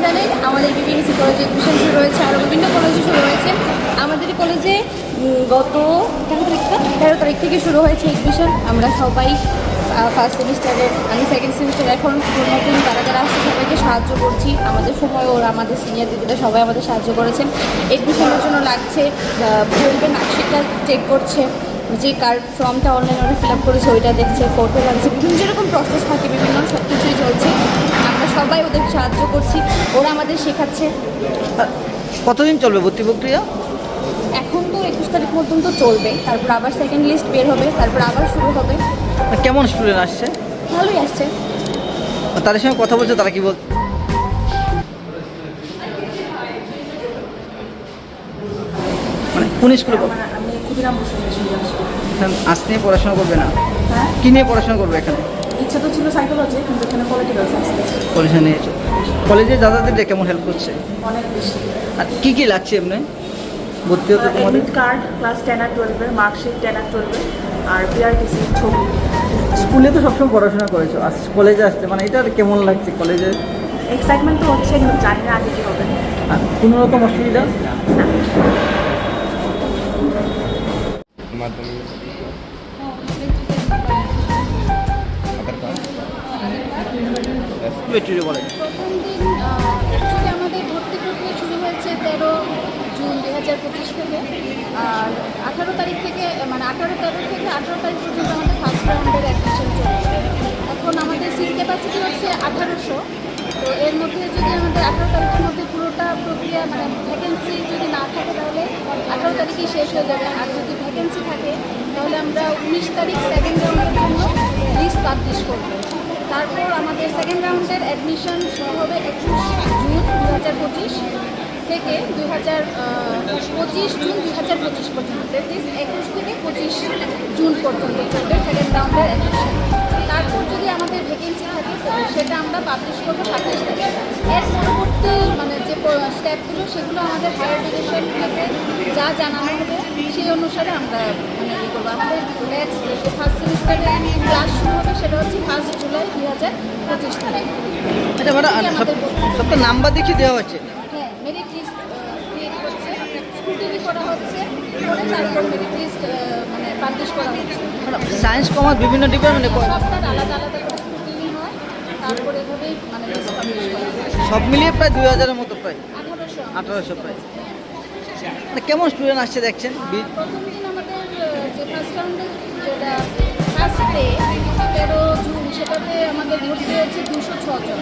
জানেন আমাদের বিবিএসসি কলেজে এডমিশন শুরু হয়েছে, আরও বিভিন্ন কলেজে শুরু হয়েছে। আমাদের কলেজে গত 13 তারিখ থেকে শুরু হয়েছে এডমিশন। আমরা সবাই ফার্স্ট সেমিস্টারের, আমি সেকেন্ড সেমিস্টার, এখন নতুন যারা যারা আসছে সবাইকে সাহায্য করছি। আমাদের সময় ওরা, আমাদের সিনিয়র দিদিরা সবাই আমাদের সাহায্য করেছেন। এডমিশনের জন্য লাগছে বলবেন, মার্কশিটটা চেক করছে, যে ফর্মটা অনলাইনে ওরা ফিল আপ করেছে ওইটা দেখছে, ফটো লাগছে, বিভিন্ন যেরকম প্রসেস থাকে বিভিন্ন সব কিছুই চলছে। আমরা সবাই ওদের সাহায্য করছি, ওরা আমাদের শেখাচ্ছে। কতদিন চলবে ভর্তি প্রক্রিয়া? এখন তো 21 তারিখ পর্যন্ত চলবে, তারপর আবার সেকেন্ড লিস্ট বের হবে, তারপর আবার শুরু হবে। কেমন স্টুডেন্ট আসছে? ভালোই আসছে। তাদের সঙ্গে কথা বলছে, তারা কি বল? মানে কোন স্কুলে আমি ক্ষুদিরাম বসু আর্টস নিয়ে পড়াশোনা করবে না? হ্যাঁ, কী নিয়ে পড়াশোনা করবে এখানে? ইচ্ছা তো ছিল সাইকোলজি, কিন্তু এখানে পলিটিক্যাল সায়েন্স পড়াশোনা নিয়েছো? কলেজে দাদাদের কেমন হেল্প করছে? অনেক বেশি। আর কী কী লাগছে এমনি ভর্তি হতে তোমাদের? এডমিট কার্ড, ক্লাস 10 আর 12-এর মার্কশিট, 10 আর 12-এর, আর পিআরটিসি ছবি। স্কুলে তো সবসময় পড়াশোনা করেছো, আজ কলেজে আসছে, মানে এটা কেমন লাগছে কলেজে? এক্সাইটমেন্ট তো হচ্ছে, কিন্তু জানি না আগে কী হবে। আর কোনো রকম অসুবিধা? বেটুরি বলে প্রথম দিন অ্যাকচুয়ালি আমাদের ভর্তি প্রক্রিয়া শুরু হয়েছে 13 জুন 2025 থেকে, আর 18 তারিখ থেকে, মানে 13 থেকে 18 তারিখ পর্যন্ত আমাদের ফার্স্ট রাউন্ডের অ্যাডমিশন চলছে। এখন আমাদের সিট ক্যাপাসিটি হচ্ছে 1800। তো এর মধ্যে যদি আমাদের 18 তারিখের মধ্যে পুরোটা প্রক্রিয়া, মানে ভ্যাকেন্সি যদি না থাকে তাহলে 18 তারিখেই শেষ হয়ে যাবে, আর যদি ভ্যাকেন্সি থাকে তাহলে আমরা 19 তারিখ সেকেন্ড রাউন্ডের জন্য লিস্ট পাবলিশ করবো। তারপর আমাদের সেকেন্ড রাউন্ডের অ্যাডমিশন শুরু হবে 21 জুন 2025 থেকে 25 জুন 2025 পর্যন্ত। দ্যাট ইজ 21 থেকে 25 জুন পর্যন্ত চলবে সেকেন্ড রাউন্ডের অ্যাডমিশন। তারপর যদি আমাদের ভ্যাকেন্সি থাকে সেটা আমরা পাবলিশ করবো 27 তারিখ। এর পরবর্তী মানে যে স্টেপগুলো সেগুলো আমাদের হায়ার এডুকেশন থেকে যা জানানো হবে সেই অনুসারে আমরা মানে ইয়ে করবো। আমাদের নেক্সট যে ফার্স্ট সেমিস্টারে ক্লাস শুরু হবে সেটা হচ্ছে 1 জুলাই 2025 তারিখ। আচ্ছা ম্যাডাম, সবটা নাম্বার দেখিয়ে দেওয়া হচ্ছে? হ্যাঁ, মেরিট লিস্ট ক্রিয়েট হচ্ছে, স্ক্রুটিনি করা হচ্ছে, করে তারপর মেরিট লিস্ট মানে পাবলিশ করা হচ্ছে। সায়েন্স কমার্স বিভিন্ন ডিপার্টমেন্টে সবটার আলাদা আলাদা করে স্ক্রুটিনি হয়, তারপর এভাবেই মানে লিস্ট পাবলিশ করা হয়। সব মিলিয়ে প্রায় 2000-এর মতো, প্রায় 1800 প্রায়। মানে কেমন স্টুডেন্ট আসছে দেখছেন? প্রথম দিন আমাদের যে ফার্স্ট রাউন্ডে যেটা ফার্স্ট ডে 13 জুন, সেটাতে আমাদের ভর্তি হয়েছে 206 জন।